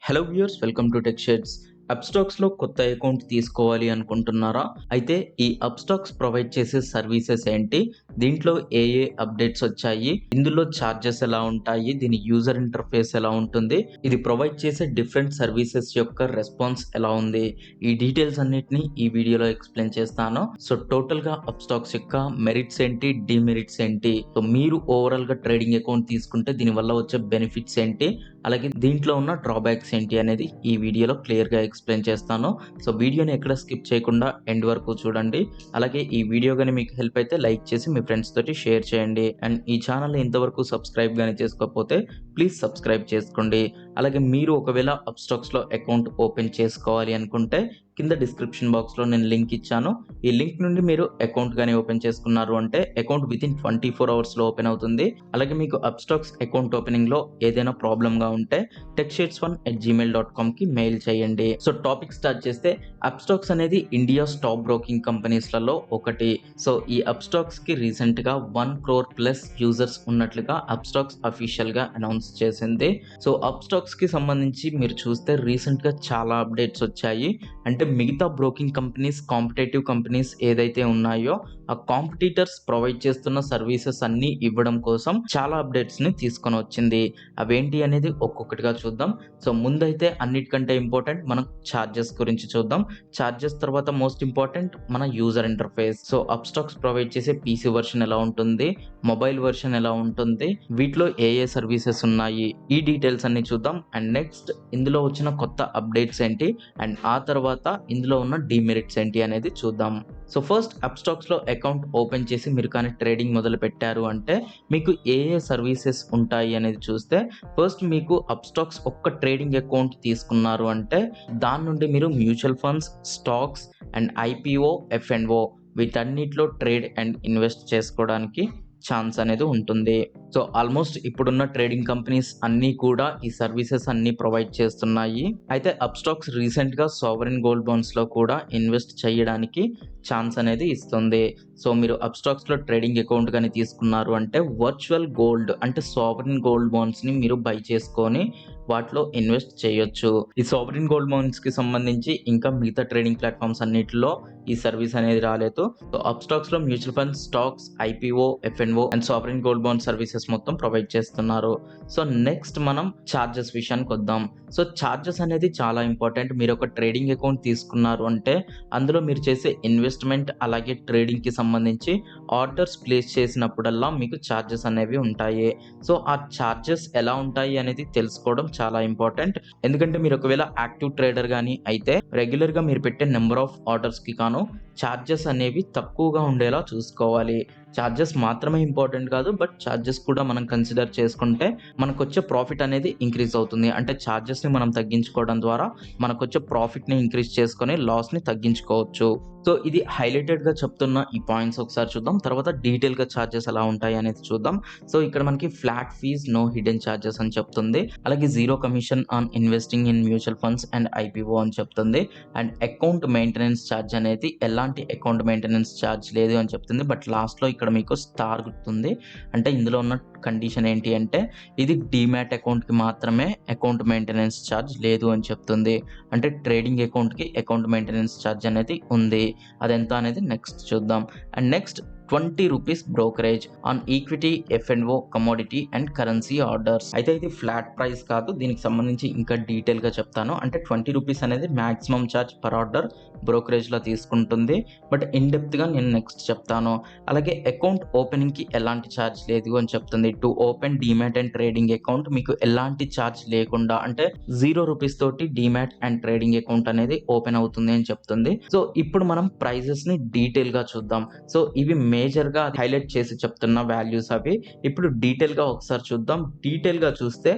Hello viewers, welcome to Tech Shades. అప్స్టాక్స్లో కొత్త account తీసుకోవాలి అనుకుంటున్నారా? అయితే ఈ అప్స్టాక్స్ ప్రొవైడ్ చేసే సర్వీసెస్ ఏంటి? దీంట్లో ఏ ఏ అప్డేట్స్ వచ్చాయి? ఇందులో ఛార్జెస్ ఎలా ఉంటాయి? దీని యూజర్ ఇంటర్ఫేస్ ఎలా ఉంటుంది? ఇది ప్రొవైడ్ చేసే డిఫరెంట్ సర్వీసెస్ యొక్క రెస్పాన్స్ ఎలా ఉంది? ఈ డీటెయిల్స్ అన్నిటిని ఈ వీడియోలో ఎక్స్ప్లెయిన్ చేస్తాను. సో టోటల్గా అప్స్టాక్స్ యొక్క మెరిట్స్ ఏంటి, డిమెరిట్స్ ఏంటి, సో మీరు ఓవరాల్గా ట్రేడింగ్ అకౌంట్ తీసుకుంటే దీనివల్ల వచ్చే బెనిఫిట్స్ ఏంటి, అలాగే దీంట్లో ఉన్న డ్రాబ్యాక్స్ ఏంటి అనేది ఈ వీడియోలో క్లియర్గా ఎక్స్ప్లెయిన్ చేస్తాను. సో వీడియోని ఎక్కడ స్కిప్ చేయకుండా ఎండ్ వరకు చూడండి. అలాగే ఈ వీడియో కానీ మీకు హెల్ప్ అయితే లైక్ చేసి మీ ఫ్రెండ్స్ తోటి షేర్ చేయండి. అండ్ ఈ ఛానల్ ఇంతవరకు సబ్స్క్రైబ్ కానీ చేసుకోకపోతే ప్లీజ్ సబ్స్క్రైబ్ చేసుకోండి. అలాగే మీరు ఒకవేళ అప్స్టాక్స్లో అకౌంట్ ఓపెన్ చేసుకోవాలి అనుకుంటే కింద డిస్క్రిప్షన్ బాక్స్లో నేను లింక్ ఇచ్చాను. ఈ లింక్ నుండి మీరు అకౌంట్ కానీ ఓపెన్ చేసుకున్నారు అంటే అకౌంట్ వితిన్ 24 అవర్స్లో ఓపెన్ అవుతుంది. అలాగే మీకు అప్స్టాక్స్ అకౌంట్ ఓపెనింగ్లో ఏదైనా ప్రాబ్లంగా ఉంటే techshades1@gmail.comకి మెయిల్ చేయండి. సో టాపిక్ స్టార్ట్ చేస్తే అప్స్టాక్స్ అనేది ఇండియా స్టాక్ బ్రోకింగ్ కంపెనీస్లలో ఒకటి. సో ఈ అప్స్టాక్స్కి రీసెంట్గా 1 crore ప్లస్ యూజర్స్ ఉన్నట్లుగా అప్స్టాక్స్ అఫీషియల్గా అనౌన్స్ చేసింది. సో అప్స్టాక్స్కి సంబంధించి మీరు చూస్తే రీసెంట్గా చాలా అప్డేట్స్ వచ్చాయి. అంటే మిగతా బ్రోకింగ్ కంపెనీస్, కాంపిటేటివ్ కంపెనీస్ ఏదైతే ఉన్నాయో ఆ కాంపిటీటర్స్ ప్రొవైడ్ చేస్తున్న సర్వీసెస్ అన్ని ఇవ్వడం కోసం చాలా అప్డేట్స్ ని తీసుకొని వచ్చింది. అవేంటి అనేది ఒక్కొక్కటిగా చూద్దాం. సో ముందైతే అన్నిటికంటే ఇంపార్టెంట్ మనం ఛార్జెస్ గురించి చూద్దాం. ఛార్జెస్ తర్వాత మోస్ట్ ఇంపార్టెంట్ మన user interface. So Upstox provide చేసే పీసీ వర్షన్ ఎలా ఉంటుంది, మొబైల్ వర్షన్ ఎలా ఉంటుంది, వీటిలో ఏ ఏ సర్వీసెస్ ఉన్నాయి, ఈ డీటెయిల్స్ అన్ని చూద్దాం. అండ్ నెక్స్ట్ ఇందులో వచ్చిన కొత్త అప్డేట్స్ ఏంటి, అండ్ ఆ తర్వాత ఇందులో ఉన్న డిమెరిట్స్ ఏంటి అనేది చూద్దాం. సో ఫస్ట్ అప్స్టాక్స్లో అకౌంట్ ఓపెన్ చేసి మీరు కానీ ట్రేడింగ్ మొదలు పెట్టారు అంటే మీకు ఏ ఏ సర్వీసెస్ ఉంటాయి అనేది చూస్తే ఫస్ట్ మీకు అప్స్టాక్స్ ఒక్క ట్రేడింగ్ అకౌంట్ తీసుకున్నారు అంటే దాని నుండి మీరు mutual funds, stocks and IPO, F and O వీటన్నిటిలో ట్రేడ్ అండ్ ఇన్వెస్ట్ చేసుకోవడానికి ఛాన్స్ అనేది ఉంటుంది. సో ఆల్మోస్ట్ ఇప్పుడున్న ట్రేడింగ్ కంపెనీస్ అన్నీ కూడా ఈ సర్వీసెస్ అన్నీ ప్రొవైడ్ చేస్తున్నాయి. అయితే అప్స్టాక్స్ రీసెంట్గా సావరెన్ గోల్డ్ బాండ్స్లో కూడా ఇన్వెస్ట్ చేయడానికి ఛాన్స్ అనేది ఇస్తుంది. సో మీరు అప్స్టాక్స్లో ట్రేడింగ్ అకౌంట్ కానీ తీసుకున్నారు అంటే వర్చువల్ గోల్డ్ అంటే సావరెన్ గోల్డ్ బాండ్స్ని మీరు బై చేసుకొని వాటిలో ఇన్వెస్ట్ చేయొచ్చు. ఈ సావరెన్ గోల్డ్ బాండ్స్కి సంబంధించి ఇంకా మిగతా ట్రేడింగ్ ప్లాట్ఫామ్స్ అన్నిటిలో ఈ సర్వీస్ అనేది రాలేదు. సో అప్స్టాక్స్లో mutual funds, stocks, IPO, F and O and sovereign gold bond services మొత్తం ప్రొవైడ్ చేస్తున్నారు. సో నెక్స్ట్ మనం ఛార్జెస్ విషయానికి వద్దాం. సో ఛార్జెస్ అనేది చాలా ఇంపార్టెంట్. మీరు ఒక ట్రేడింగ్ అకౌంట్ తీసుకున్నారు అంటే అందులో మీరు చేసే ఇన్వెస్ట్మెంట్ అలాగే ట్రేడింగ్కి సంబంధించి ఆర్డర్స్ ప్లేస్ చేసినప్పుడల్లా మీకు ఛార్జెస్ అనేవి ఉంటాయి. సో ఆ ఛార్జెస్ ఎలా ఉంటాయి అనేది తెలుసుకోవడం చాలా ఇంపార్టెంట్. ఎందుకంటే మీరు ఒకవేళ యాక్టివ్ ట్రేడర్ కానీ అయితే రెగ్యులర్గా మీరు పెట్టే నెంబర్ ఆఫ్ ఆర్డర్స్కి కాను ఛార్జెస్ అనేవి తక్కువగా ఉండేలా చూసుకోవాలి. ఛార్జెస్ మాత్రమే ఇంపార్టెంట్ కాదు, బట్ ఛార్జెస్ కూడా మనం కన్సిడర్ చేసుకుంటే మనకు వచ్చే ప్రాఫిట్ అనేది ఇంక్రీజ్ అవుతుంది. అంటే ఛార్జెస్ని మనం తగ్గించుకోవడం ద్వారా మనకు వచ్చే ప్రాఫిట్ని ఇంక్రీజ్ చేసుకొని లాస్ని తగ్గించుకోవచ్చు. సో ఇది హైలైటెడ్గా చెప్తున్న ఈ పాయింట్స్ ఒకసారి చూద్దాం. తర్వాత డీటెయిల్గా ఛార్జెస్ ఎలా ఉంటాయి అనేది చూద్దాం. సో ఇక్కడ మనకి flat fees, no hidden charges అని చెప్తుంది. అలాగే zero commission on investing in mutual funds and IPO అని చెప్తుంది. అండ్ అకౌంట్ మెయింటెనెన్స్ ఛార్జ్ అనేది ఎలాంటి అకౌంట్ మెయింటెనెన్స్ ఛార్జ్ లేదు అని చెప్తుంది. బట్ లాస్ట్లో ఇక్కడ మీకు స్టార్ గుర్తుంది. అంటే ఇందులో ఉన్న కండిషన్ ఏంటి అంటే ఇది డీమ్యాట్ అకౌంట్కి మాత్రమే అకౌంట్ మెయింటెనెన్స్ ఛార్జ్ లేదు అని చెప్తుంది. అంటే ట్రేడింగ్ అకౌంట్కి అకౌంట్ మెయింటెనెన్స్ ఛార్జ్ అనేది ఉంది. అదెంత అనేది నెక్స్ట్ చూద్దాం. And next 20 rupees brokerage on equity, F and O, commodity and currency orders. అయితే ఇది ఫ్లాట్ ప్రైస్ కాదు, దీనికి సంబంధించి ఇంకా డీటెయిల్గా చెప్తాను. అంటే 20 రూపీస్ అనేది మ్యాక్సిమం ఛార్జ్ పర్ ఆర్డర్ బ్రోకరేజ్లో తీసుకుంటుంది. బట్ ఇన్ డెప్త్గా నేను నెక్స్ట్ చెప్తాను. అలాగే అకౌంట్ ఓపెనింగ్కి ఎలాంటి ఛార్జ్ లేదు అని చెప్తుంది. To open demat and trading account మీకు ఎలాంటి ఛార్జ్ లేకుండా అంటే 0 రూపీస్ తోటి డీమ్యాట్ అండ్ ట్రేడింగ్ అకౌంట్ అనేది ఓపెన్ అవుతుంది అని చెప్తుంది. సో ఇప్పుడు మనం ప్రైజెస్ని డీటెయిల్గా చూద్దాం. సో ఇవి మేజర్గా హైలైట్ చేసి చెప్తున్న వాల్యూస్ అవి. ఇప్పుడు డీటెయిల్గా ఒకసారి చూద్దాం. డీటెయిల్గా చూస్తే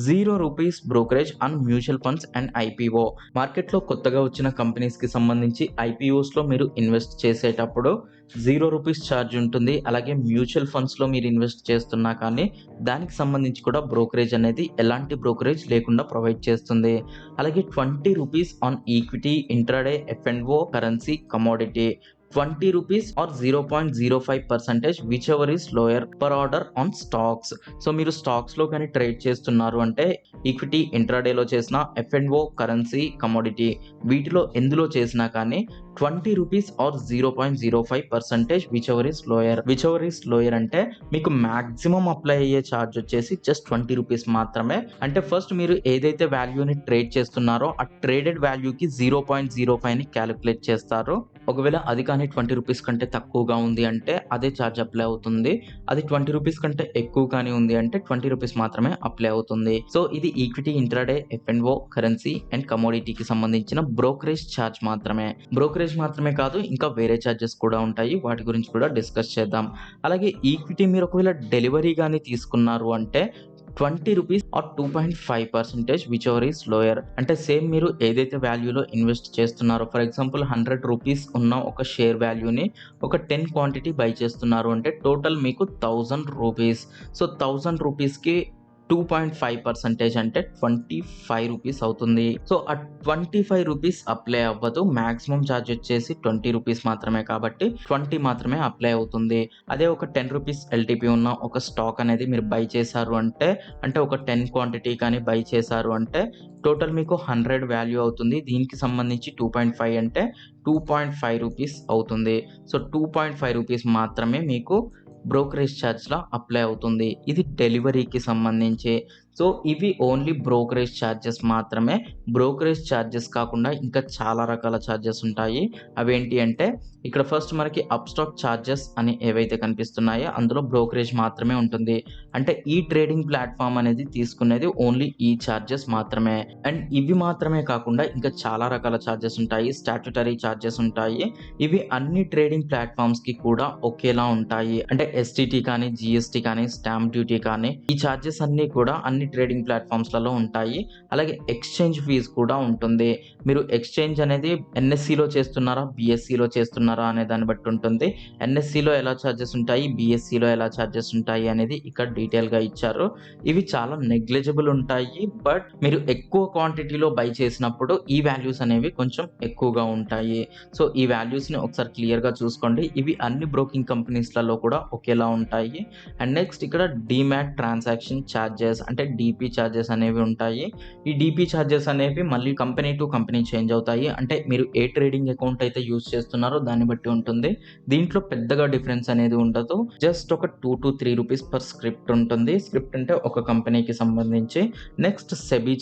0 rupees brokerage on mutual funds and IPO. మార్కెట్లో కొత్తగా వచ్చిన కంపెనీస్కి సంబంధించి ఐపీఓస్లో మీరు ఇన్వెస్ట్ చేసేటప్పుడు 0 రూపీస్ ఛార్జ్ ఉంటుంది. అలాగే మ్యూచువల్ ఫండ్స్లో మీరు ఇన్వెస్ట్ చేస్తున్నా కానీ దానికి సంబంధించి కూడా బ్రోకరేజ్ అనేది ఎలాంటి బ్రోకరేజ్ లేకుండా ప్రొవైడ్ చేస్తుంది. అలాగే 20 rupees on equity, intraday, F and O, currency, commodity. 20 rupees or 0.05% whichever is lower per order on stocks. So మీరు స్టాక్స్లో కానీ ట్రేడ్ చేస్తున్నారు అంటే ఈక్విటీ ఇంట్రాడేలో చేసిన F&O కరెన్సీ కమోడిటీ వీటిలో ఎందులో చేసినా కానీ 20 rupees or 0.05% whichever is lower అంటే మీకు మాక్సిమం అప్లై అయ్యే ఛార్జ్ వచ్చేసి జస్ట్ 20 రూపీస్ మాత్రమే. అంటే ఫస్ట్ మీరు ఏదైతే వాల్యూని ట్రేడ్ చేస్తున్నారో ఆ ట్రేడెడ్ వాల్యూకి 0.05ని క్యాలిక్యులేట్ చేస్తారు. ఒకవేళ అది కానీ 20 రూపీస్ కంటే తక్కువగా ఉంది అంటే అదే ఛార్జ్ అప్లై అవుతుంది. అది 20 రూపీస్ కంటే ఎక్కువ కానీ ఉంది అంటే 20 రూపీస్ మాత్రమే అప్లై అవుతుంది. సో ఇది equity intraday F&O currency and కమోడిటీకి సంబంధించిన బ్రోకరేజ్ ఛార్జ్ మాత్రమే. బ్రోకరేజ్ మాత్రమే కాదు, ఇంకా వేరే ఛార్జెస్ కూడా ఉంటాయి. వాటి గురించి కూడా డిస్కస్ చేద్దాం. అలాగే ఈక్విటీ మీరు ఒకవేళ డెలివరీ కానీ తీసుకున్నారు అంటే 20 rupees are 2.5% which ever is lower. అంటే సేమ్ మీరు ఏదైతే వాల్యూలో ఇన్వెస్ట్ చేస్తున్నారో, ఫర్ ఎగ్జాంపుల్ 100 రూపీస్ ఉన్న ఒక షేర్ వాల్యూని ఒక 10 క్వాంటిటీ బై చేస్తున్నారు అంటే టోటల్ మీకు 1000 రూపీస్. సో 1000 రూపీస్కి 2.5% అంటే 25 రూపీస్ అవుతుంది. సో ఆ 25 రూపీస్ అప్లై అవ్వదు. మాక్సిమం ఛార్జ్ వచ్చేసి 20 రూపీస్ మాత్రమే కాబట్టి 20 మాత్రమే అప్లై అవుతుంది. అదే ఒక 10 రూపీస్ ఎల్టీపీ ఉన్న ఒక స్టాక్ అనేది మీరు బై చేశారు అంటే ఒక 10 క్వాంటిటీ కానీ బై చేశారు అంటే టోటల్ మీకు 100 వాల్యూ అవుతుంది. దీనికి సంబంధించి 2.5 అంటే 2.5 రూపీస్ అవుతుంది. సో 2.5 రూపీస్ మాత్రమే మీకు బ్రోకరేజ్ ఛార్జ్లా అప్లై అవుతుంది. ఇది డెలివరీకి సంబంధించి. సో ఇవి ఓన్లీ బ్రోకరేజ్ ఛార్జెస్ మాత్రమే. బ్రోకరేజ్ ఛార్జెస్ కాకుండా ఇంకా చాలా రకాల ఛార్జెస్ ఉంటాయి. అవేంటి అంటే ఇక్కడ ఫస్ట్ మనకి అప్స్టాక్ ఛార్జెస్ అని ఏవైతే కనిపిస్తున్నాయో అందులో బ్రోకరేజ్ మాత్రమే ఉంటుంది. అంటే ఈ ట్రేడింగ్ ప్లాట్ఫామ్ అనేది తీసుకునేది ఓన్లీ ఈ ఛార్జెస్ మాత్రమే. అండ్ ఇవి మాత్రమే కాకుండా ఇంకా చాలా రకాల ఛార్జెస్ ఉంటాయి. స్టాట్యుటరీ ఛార్జెస్ ఉంటాయి. ఇవి అన్ని ట్రేడింగ్ ప్లాట్ఫామ్స్కి కూడా ఒకేలా ఉంటాయి. అంటే STT కానీ, GST కానీ, స్టాంప్ డ్యూటీ కానీ ఈ ఛార్జెస్ అన్నీ కూడా అన్ని ట్రేడింగ్ ప్లాట్ఫామ్స్లలో ఉంటాయి. అలాగే ఎక్స్చేంజ్ ఫీజు కూడా ఉంటుంది. మీరు ఎక్స్చేంజ్ అనేది NSEలో చేస్తున్నారా, BSEలో చేస్తున్నారా అనే దాన్ని బట్టి ఉంటుంది. NSEలో ఎలా ఛార్జెస్ ఉంటాయి, BSEలో ఎలా ఛార్జెస్ ఉంటాయి అనేది ఇక్కడ డీటెయిల్గా ఇచ్చారు. ఇవి చాలా నెగ్లిజిబుల్ ఉంటాయి. బట్ మీరు ఎక్కువ క్వాంటిటీలో బై చేసినప్పుడు ఈ వాల్యూస్ అనేవి కొంచెం ఎక్కువగా ఉంటాయి. సో ఈ వాల్యూస్ని ఒకసారి క్లియర్గా చూసుకోండి. ఇవి అన్ని బ్రోకింగ్ కంపెనీస్లలో కూడా ఒకేలా ఉంటాయి. అండ్ నెక్స్ట్ ఇక్కడ డీమ్యాట్ ట్రాన్సాక్షన్ ఛార్జెస్ అంటే DP ఛార్జెస్ అనేవి ఉంటాయి. ఈ DP ఛార్జెస్ అనేవి మళ్ళీ కంపెనీ టు కంపెనీ చేంజ్ అవుతాయి. అంటే మీరు ఏ ట్రేడింగ్ అకౌంట్ అయితే యూజ్ చేస్తున్నారో దాన్ని బట్టి ఉంటుంది. దీంట్లో పెద్దగా డిఫరెన్స్ అనేది ఉండదు. జస్ట్ ఒక 2 to 3 రూపీస్ పర్ స్క్రిప్ట్ ఉంటుంది. స్క్రిప్ట్ అంటే ఒక కంపెనీకి సంబంధించి. నెక్స్ట్ సెబీ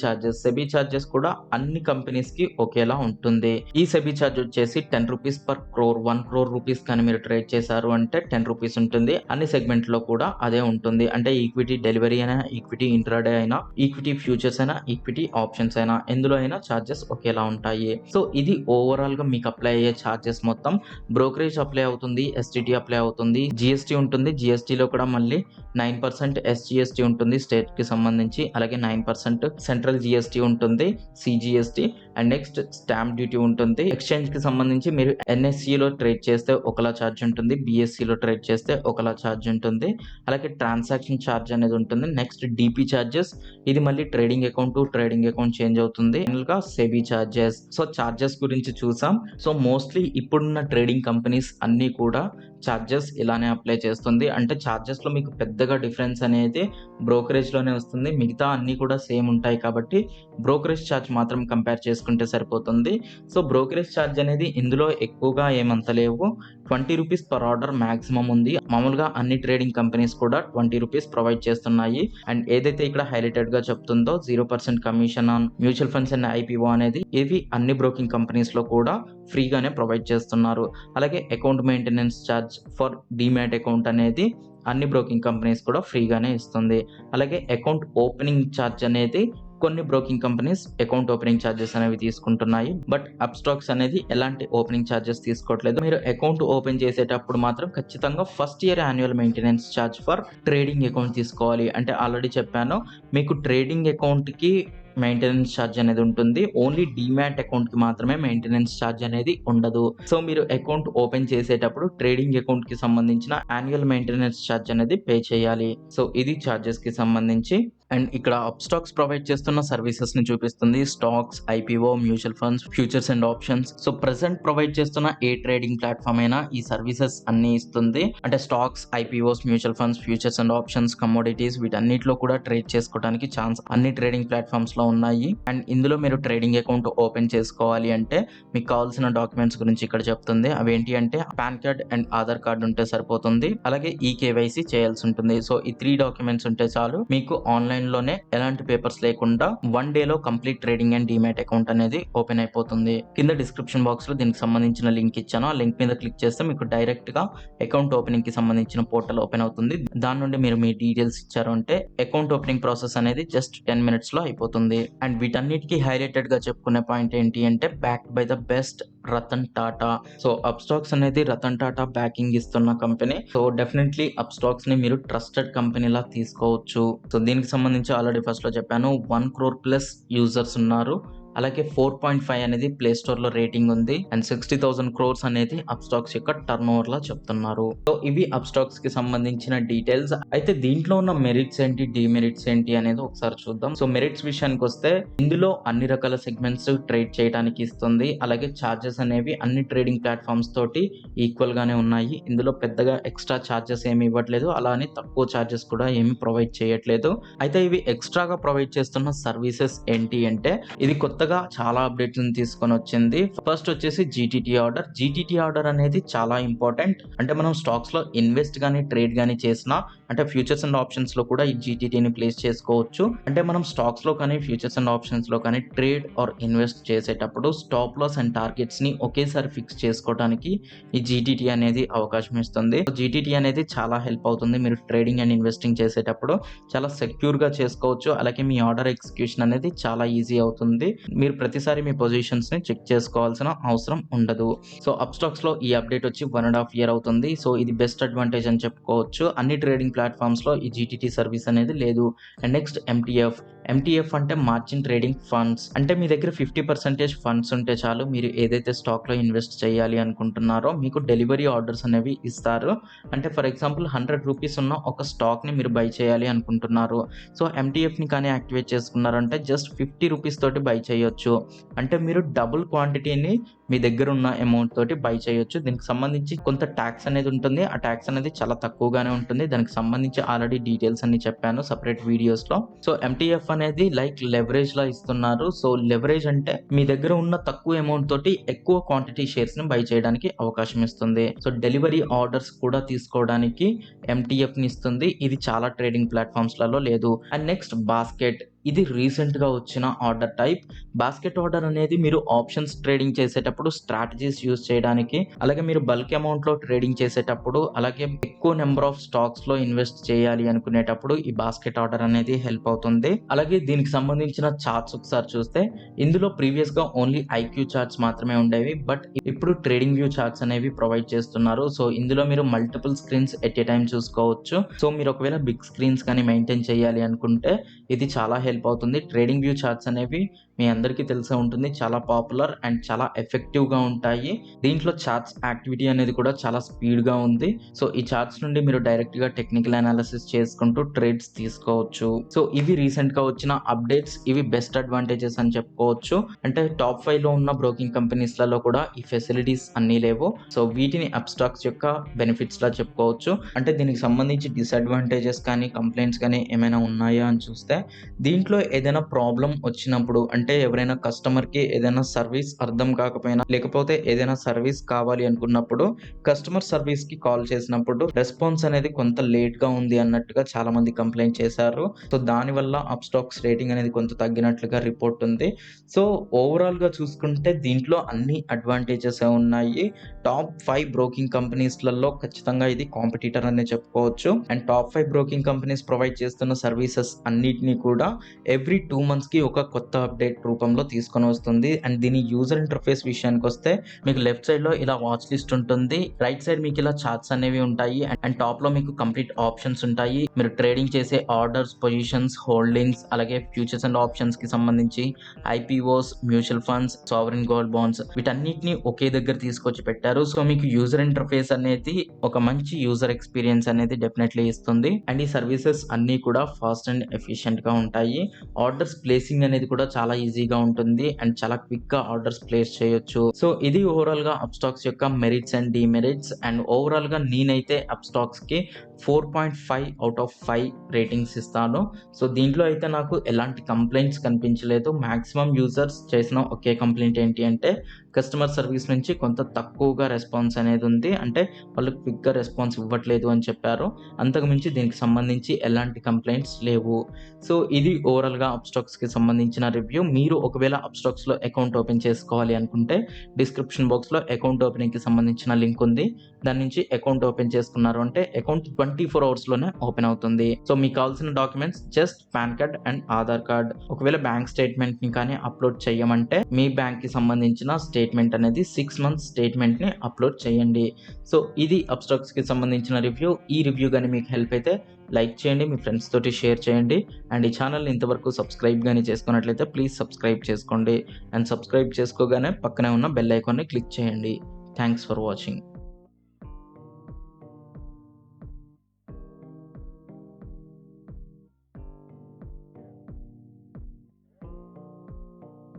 ఛార్జెస్ కూడా అన్ని కంపెనీస్కి ఒకేలా ఉంటుంది. ఈ సెబీ ఛార్జ్ వచ్చేసి 10 rupees per crore. 1 crore rupees కానీ మీరు ట్రేడ్ చేశారు అంటే 10 రూపీస్ ఉంటుంది. అన్ని సెగ్మెంట్లో కూడా అదే ఉంటుంది. అంటే ఈక్విటీ డెలివరీ అయినా, ఈక్విటీ ఇంట్రాడే అయినా, ఈక్విటీ ఫ్యూచర్స్ అయినా, ఈక్విటీ ఆప్షన్స్ అయినా ఎందులో అయినా ఛార్జెస్ ఒకేలా ఉంటాయి. సో ఇది ఓవరాల్గా మీకు అప్లై అయ్యే ఛార్జెస్ మొత్తం. బ్రోకరేజ్ అప్లై అవుతుంది, STT అప్లై అవుతుంది, GST ఉంటుంది. GSTలో కూడా మళ్ళీ 9% SGST ఉంటుంది స్టేట్కి సంబంధించి. అలాగే 9% సెంట్రల్ GST ఉంటుంది, CGST. And next stamp duty ఉంటుంది. ఎక్స్చేంజ్కి సంబంధించి మీరు NSEలో ట్రేడ్ చేస్తే ఒకలా ఛార్జ్ ఉంటుంది, BSEలో ట్రేడ్ చేస్తే ఒకలా ఛార్జ్ ఉంటుంది. అలాగే ట్రాన్సాక్షన్ ఛార్జ్ అనేది ఉంటుంది. నెక్స్ట్ DP ఛార్జెస్, ఇది మళ్ళీ trading account to trading account change అవుతుంది. ఫైనల్గా సెబీ ఛార్జెస్. సో ఛార్జెస్ గురించి చూసాం. సో మోస్ట్లీ ఇప్పుడున్న ట్రేడింగ్ కంపెనీస్ అన్నీ కూడా ఛార్జెస్ ఇలానే అప్లై చేస్తుంది. అంటే ఛార్జెస్లో మీకు పెద్దగా డిఫరెన్స్ అనేది బ్రోకరేజ్లోనే వస్తుంది. మిగతా అన్నీ కూడా సేమ్ ఉంటాయి కాబట్టి బ్రోకరేజ్ ఛార్జ్ మాత్రం కంపేర్ చేసుకుంటే సరిపోతుంది. సో బ్రోకరేజ్ ఛార్జ్ అనేది ఇందులో ఎక్కువగా ఏమంత లేవు. 20 రూపీస్ పర్ ఆర్డర్ మ్యాక్సిమం ఉంది. మామూలుగా అన్ని ట్రేడింగ్ కంపెనీస్ కూడా 20 రూపీస్ ప్రొవైడ్ చేస్తున్నాయి. అండ్ ఏదైతే ఇక్కడ హైలైటెడ్గా చెప్తుందో 0% commission on mutual funds and IPO అనేది ఇవి అన్ని బ్రోకింగ్ కంపెనీస్లో కూడా ఫ్రీగానే ప్రొవైడ్ చేస్తున్నారు. అలాగే account maintenance charge for demat account అనేది అన్ని బ్రోకింగ్ కంపెనీస్ కూడా ఫ్రీగానే ఇస్తుంది. అలాగే అకౌంట్ ఓపెనింగ్ ఛార్జ్ అనేది కొన్ని broking companies account opening charges అనేవి తీసుకుంటున్నాయి. బట్ అప్స్టాక్స్ అనేది ఎలాంటి ఓపెనింగ్ ఛార్జెస్ తీసుకోవట్లేదు. మీరు అకౌంట్ ఓపెన్ చేసేటప్పుడు మాత్రం ఖచ్చితంగా first year annual maintenance charge for trading account తీసుకోవాలి. అంటే ఆల్రెడీ చెప్పాను మీకు ట్రేడింగ్ అకౌంట్కి మెయింటెనెన్స్ ఛార్జ్ అనేది ఉంటుంది. ఓన్లీ డీమ్యాట్ అకౌంట్కి మాత్రమే మెయింటెనెన్స్ ఛార్జ్ అనేది ఉండదు. సో మీరు అకౌంట్ ఓపెన్ చేసేటప్పుడు ట్రేడింగ్ అకౌంట్కి సంబంధించిన యాన్యువల్ మెయింటెనెన్స్ ఛార్జ్ అనేది పే చేయాలి. సో ఇది ఛార్జెస్కి సంబంధించి. అండ్ ఇక్కడ అప్స్టాక్స్ ప్రొవైడ్ చేస్తున్న సర్వీసెస్ ని చూపిస్తుంది. Stocks, IPO, mutual funds, futures and options. So present provide చేస్తున్న ఏ ట్రేడింగ్ ప్లాట్ఫామ్ అయినా ఈ సర్వీసెస్ అన్ని ఇస్తుంది. అంటే stocks, IPOs, mutual funds, futures and options, commodities వీటన్నిటిలో కూడా ట్రేడ్ చేసుకోవడానికి ఛాన్స్ అన్ని ట్రేడింగ్ ప్లాట్ఫామ్స్ లో ఉన్నాయి. అండ్ ఇందులో మీరు ట్రేడింగ్ అకౌంట్ ఓపెన్ చేసుకోవాలి అంటే మీకు కావాల్సిన డాక్యుమెంట్స్ గురించి ఇక్కడ చెప్తుంది. అవేంటి అంటే pan card and Aadhaar card ఉంటే సరిపోతుంది. అలాగే ఈ కేవైసీ చేయాల్సి ఉంటుంది. సో ఈ 3 డాక్యుమెంట్స్ ఉంటే చాలు మీకు ఆన్లైన్ లోనే ఎలాంటి పేపర్స్ లేకుండా 1 డే లో complete trading and demat account అనేది ఓపెన్ అయిపోతుంది. కింద డిస్క్రిప్షన్ బాక్స్ లో దీనికి సంబంధించిన లింక్ ఇచ్చాను. ఆ లింక్ మీద క్లిక్ చేస్తే మీకు డైరెక్ట్ గా అకౌంట్ ఓపెనింగ్ కి సంబంధించిన పోర్టల్ ఓపెన్ అవుతుంది. దాని నుండి మీరు మీ డీటెయిల్స్ ఇచ్చారు అంటే అకౌంట్ ఓపెనింగ్ ప్రాసెస్ అనేది జస్ట్ 10 మినిట్స్ లో అయిపోతుంది. అండ్ వీటన్నిటికీ హైలైటెడ్ గా చెప్పుకునే పాయింట్ ఏంటి అంటే backed by the best Ratan Tata. So Upstox అనేది రతన్ టాటా బ్యాకింగ్ ఇస్తున్న కంపెనీ. సో డెఫినెట్లీ అప్స్టాక్స్ ని మీరు ట్రస్టెడ్ కంపెనీ లా తీసుకోవచ్చు. సో దీనికి సంబంధించి ఆల్రెడీ ఫస్ట్ లో చెప్పాను 1 crore ప్లస్ యూజర్స్ ఉన్నారు. అలాగే 4.5 అనేది ప్లే స్టోర్ లో రేటింగ్ ఉంది. అండ్ 60,000 crores అనేది అప్స్టాక్స్ యొక్క టర్న్ ఓవర్ లా చెప్తున్నారు. సో ఇవి అప్స్టాక్స్ కి సంబంధించిన డీటెయిల్స్. అయితే దీంట్లో ఉన్న మెరిట్స్ ఏంటి, డిమెరిట్స్ ఏంటి అనేది ఒకసారి చూద్దాం. సో మెరిట్స్ విషయానికి వస్తే ఇందులో అన్ని రకాల సెగ్మెంట్స్ ట్రేడ్ చేయడానికి ఇస్తుంది. అలాగే చార్జెస్ అనేవి అన్ని ట్రేడింగ్ ప్లాట్ఫామ్స్ తోటి ఈక్వల్ గానే ఉన్నాయి. ఇందులో పెద్దగా ఎక్స్ట్రా చార్జెస్ ఏమి ఇవ్వట్లేదు, అలానే తక్కువ చార్జెస్ కూడా ఏమి ప్రొవైడ్ చేయట్లేదు. అయితే ఇవి ఎక్స్ట్రాగా ప్రొవైడ్ చేస్తున్న సర్వీసెస్ ఏంటి అంటే ఇది కొత్తగా చాలా అప్డేట్స్ తీసుకొని వచ్చింది. ఫస్ట్ వచ్చేసి జీటీటీ ఆర్డర్. జీటీటీ ఆర్డర్ అనేది చాలా ఇంపార్టెంట్. అంటే మనం స్టాక్స్ లో ఇన్వెస్ట్ గానీ ట్రేడ్ గానీ చేసినా అంటే ఫ్యూచర్స్ అండ్ ఆప్షన్స్ లో కూడా ఈ జీటీటీని ప్లేస్ చేసుకోవచ్చు. అంటే మనం స్టాక్స్ లో కానీ ఫ్యూచర్స్ అండ్ ఆప్షన్స్ లో కానీ ట్రేడ్ ఆర్ ఇన్వెస్ట్ చేసేటప్పుడు స్టాప్ లాస్ అండ్ టార్గెట్స్ ని ఒకేసారి ఫిక్స్ చేసుకోవడానికి ఈ జీటీటీ అనేది అవకాశం ఇస్తుంది. జీటీటీ అనేది చాలా హెల్ప్ అవుతుంది. మీరు ట్రేడింగ్ అండ్ ఇన్వెస్టింగ్ చేసేటప్పుడు చాలా సెక్యూర్ గా చేసుకోవచ్చు. అలాగే మీ ఆర్డర్ ఎగ్జిక్యూషన్ అనేది చాలా ఈజీ అవుతుంది. మీరు ప్రతిసారి మీ పొజిషన్స్ ని చెక్ చేసుకోవాల్సిన అవసరం ఉండదు. సో అప్స్టాక్స్ లో ఈ అప్డేట్ వచ్చి 1.5 year అవుతుంది. సో ఇది బెస్ట్ అడ్వాంటేజ్ అని చెప్పుకోవచ్చు. అన్ని ట్రేడింగ్ ప్లాట్ఫామ్స్ లో ఈ జీటీటీ సర్వీస్ అనేది లేదు. అండ్ నెక్స్ట్ ఎంటీఎఫ్ అంటే మార్జిన్ ట్రేడింగ్ ఫండ్స్. అంటే మీ దగ్గర 50% ఫండ్స్ ఉంటే చాలు, మీరు ఏదైతే స్టాక్ లో ఇన్వెస్ట్ చేయాలి అనుకుంటున్నారో మీకు డెలివరీ ఆర్డర్స్ అనేవి ఇస్తారు. అంటే ఫర్ ఎగ్జాంపుల్ 100 రూపీస్ ఉన్న ఒక స్టాక్ ని మీరు బై చేయాలి అనుకుంటున్నారు. సో ఎంటీఎఫ్ ని కానీ యాక్టివేట్ చేసుకున్నారంటే జస్ట్ 50 రూపీస్ తోటి బై చేయొచ్చు. అంటే మీరు డబుల్ క్వాంటిటీని మీ దగ్గర ఉన్న అమౌంట్ తోటి బై చేయొచ్చు. దీనికి సంబంధించి కొంత ట్యాక్స్ అనేది ఉంటుంది. ఆ ట్యాక్స్ అనేది చాలా తక్కువగానే ఉంటుంది. దానికి సంబంధించి ఆల్రెడీ డీటెయిల్స్ అన్ని చెప్పాను సపరేట్ వీడియోస్ లో. సో ఎంటీఎఫ్ అనేది లైక్ లెవరేజ్ లా ఇస్తున్నారు. సో లెవరేజ్ అంటే మీ దగ్గర ఉన్న తక్కువ అమౌంట్ తోటి ఎక్కువ క్వాంటిటీ షేర్స్ ని బై చేయడానికి అవకాశం ఇస్తుంది. సో డెలివరీ ఆర్డర్స్ కూడా తీసుకోవడానికి ఎంటీఎఫ్ ని ఇస్తుంది. ఇది చాలా ట్రేడింగ్ ప్లాట్ఫామ్స్ లలో లేదు. And next basket. ఇది రీసెంట్ గా వచ్చిన ఆర్డర్ టైప్. బాస్కెట్ ఆర్డర్ అనేది మీరు ఆప్షన్స్ ట్రేడింగ్ చేసేటప్పుడు స్ట్రాటజీస్ యూజ్ చేయడానికి, అలాగే మీరు బల్క్ అమౌంట్ లో ట్రేడింగ్ చేసేటప్పుడు, అలాగే ఎక్కువ నెంబర్ ఆఫ్ స్టాక్స్ లో ఇన్వెస్ట్ చేయాలి అనుకునేటప్పుడు ఈ బాస్కెట్ ఆర్డర్ అనేది హెల్ప్ అవుతుంది. అలాగే దీనికి సంబంధించిన చార్ట్స్ ఒకసారి చూస్తే ఇందులో ప్రీవియస్ గా ఓన్లీ ఐక్యూ చార్ట్స్ మాత్రమే ఉండేవి. బట్ ఇప్పుడు ట్రేడింగ్ వ్యూ చార్ట్స్ అనేవి ప్రొవైడ్ చేస్తున్నారు. సో ఇందులో మీరు multiple screens at a time చూసుకోవచ్చు. సో మీరు ఒకవేళ బిగ్ స్క్రీన్స్ కానీ మెయింటైన్ చేయాలి అనుకుంటే ఇది చాలా హెల్ప్ అవుతుంది. ట్రేడింగ్ వ్యూ చార్ట్స్ అనేవి మీ అందరికీ తెలిసే ఉంటుంది, చాలా పాపులర్ అండ్ చాలా ఎఫెక్టివ్ గా ఉంటాయి. దీంట్లో చార్ట్స్ యాక్టివిటీ అనేది కూడా చాలా స్పీడ్ గా ఉంది. సో ఈ చార్ట్స్ నుండి మీరు డైరెక్ట్ గా టెక్నికల్ అనాలిసిస్ చేసుకుంటూ ట్రేడ్స్ తీసుకోవచ్చు. సో ఇవి రీసెంట్ గా వచ్చిన అప్డేట్స్. ఇవి బెస్ట్ అడ్వాంటేజెస్ అని చెప్పుకోవచ్చు. అంటే టాప్ 5 లో ఉన్న బ్రోకింగ్ కంపెనీస్ లలో కూడా ఈ ఫెసిలిటీస్ అన్ని లేవు. సో వీటిని అప్స్టాక్స్ యొక్క బెనిఫిట్స్ లా చెప్పుకోవచ్చు. అంటే దీనికి సంబంధించి డిసడ్వాంటేజెస్ కానీ కంప్లైంట్స్ కానీ ఏమైనా ఉన్నాయా అని చూస్తే దీంట్లో ఏదైనా ప్రాబ్లం వచ్చినప్పుడు, అంటే ఎవరైనా కస్టమర్ కి ఏదైనా సర్వీస్ అర్థం కాకపోయినా లేకపోతే ఏదైనా సర్వీస్ కావాలి అనుకున్నప్పుడు కస్టమర్ సర్వీస్ కి కాల్ చేసినప్పుడు రెస్పాన్స్ అనేది కొంత లేట్ గా ఉంది అన్నట్టుగా చాలా మంది కంప్లైంట్ చేశారు. సో దాని వల్ల అప్స్టాక్స్ రేటింగ్ అనేది కొంత తగ్గినట్లుగా రిపోర్ట్ ఉంది. సో ఓవరాల్ గా చూసుకుంటే దీంట్లో అన్ని అడ్వాంటేజెస్ ఉన్నాయి. టాప్ 5 బ్రోకింగ్ కంపెనీస్ లలో ఖచ్చితంగా ఇది కాంపిటీటర్ అనే చెప్పుకోవచ్చు. And top 5 broking companies provide చేస్తున్న సర్వీసెస్ అన్నిటిని కూడా ఎవ్రీ 2 months కి ఒక కొత్త అప్డేట్ అప్డేట్ రూపంలో తీసుకొని వస్తుంది. అండ్ దీని యూజర్ ఇంటర్ఫేస్ విషయానికి వస్తే మీకు లెఫ్ట్ సైడ్ లో ఇలా వాచ్ లిస్ట్ ఉంటుంది, రైట్ సైడ్ మీకు ఇలా చార్ట్స్ అనేవి ఉంటాయి, అండ్ టాప్ లో మీకు కంప్లీట్ ఆప్షన్స్ ఉంటాయి. మీరు ట్రేడింగ్ చేసే ఆర్డర్స్, పొజిషన్స్, హోల్డింగ్స్, అలాగే ఫ్యూచర్స్ అండ్ ఆప్షన్స్ కి సంబంధించి IPOs, mutual funds, sovereign gold bonds వీటన్నిటిని ఒకే దగ్గర తీసుకొచ్చి పెట్టారు. సో మీకు యూజర్ ఇంటర్ఫేస్ అనేది ఒక మంచి యూజర్ ఎక్స్పీరియన్స్ అనేది డెఫినెట్లీ ఇస్తుంది. అండ్ ఈ సర్వీసెస్ అన్ని కూడా ఫాస్ట్ అండ్ ఎఫిషియెంట్ గా ఉంటాయి. ఆర్డర్స్ ప్లేసింగ్ అనేది కూడా చాలా ఈజీగా ఉంటుంది అండ్ చాలా క్విక్ గా ఆర్డర్స్ ప్లేస్ చేయొచ్చు. సో ఇది ఓవరాల్ గా అప్స్టాక్స్ యొక్క merits and demerits. And overall గా నేనైతే అప్స్టాక్స్ కి 4.5 అవుట్ ఆఫ్ 5 రేటింగ్స్ ఇస్తాను. సో దీంట్లో అయితే నాకు ఎలాంటి కంప్లైంట్స్ కనిపించలేదు. మాక్సిమం యూజర్స్ చేసిన ఒకే కంప్లైంట్ ఏంటి అంటే కస్టమర్ సర్వీస్ నుంచి కొంత తక్కువగా రెస్పాన్స్ అనేది ఉంది, అంటే వాళ్ళు క్విక్ గా రెస్పాన్స్ ఇవ్వట్లేదు అని చెప్పారు. అంతకుమించి దీనికి సంబంధించి ఎలాంటి కంప్లైంట్స్ లేవు. సో ఇది ఓవరాల్ గా అప్స్టాక్స్ కి సంబంధించిన రివ్యూ. మీరు ఒకవేళ అప్స్టాక్స్ లో అకౌంట్ ఓపెన్ చేసుకోవాలి అనుకుంటే డిస్క్రిప్షన్ బాక్స్ లో అకౌంట్ ఓపెనింగ్ కి సంబంధించిన లింక్ ఉంది. దాని నుంచి అకౌంట్ ఓపెన్ చేసుకున్నారు అంటే అకౌంట్ 24 అవర్స్ లోనే ఓపెన్ అవుతుంది. సో మీకు కావాల్సిన documents just pan card and Aadhaar card. ఒకవేళ బ్యాంక్ స్టేట్మెంట్ ని కానీ అప్లోడ్ చేయమంటే మీ బ్యాంక్ కి సంబంధించిన స్టేట్మెంట్ అనేది 6 మంత్స్ స్టేట్మెంట్ ని అప్లోడ్ చేయండి. సో ఇది అప్స్టాక్స్ కి సంబంధించిన రివ్యూ. ఈ రివ్యూ కానీ మీకు హెల్ప్ అయితే లైక్ చేయండి, మీ ఫ్రెండ్స్ తోటి షేర్ చేయండి. అండ్ ఈ ఛానల్ని ఇంతవరకు సబ్స్క్రైబ్ కానీ చేసుకున్నట్లయితే ప్లీజ్ సబ్స్క్రైబ్ చేసుకోండి. అండ్ సబ్స్క్రైబ్ చేసుకోగానే పక్కనే ఉన్న బెల్ ఐకాన్ని క్లిక్ చేయండి. Thanks for watching.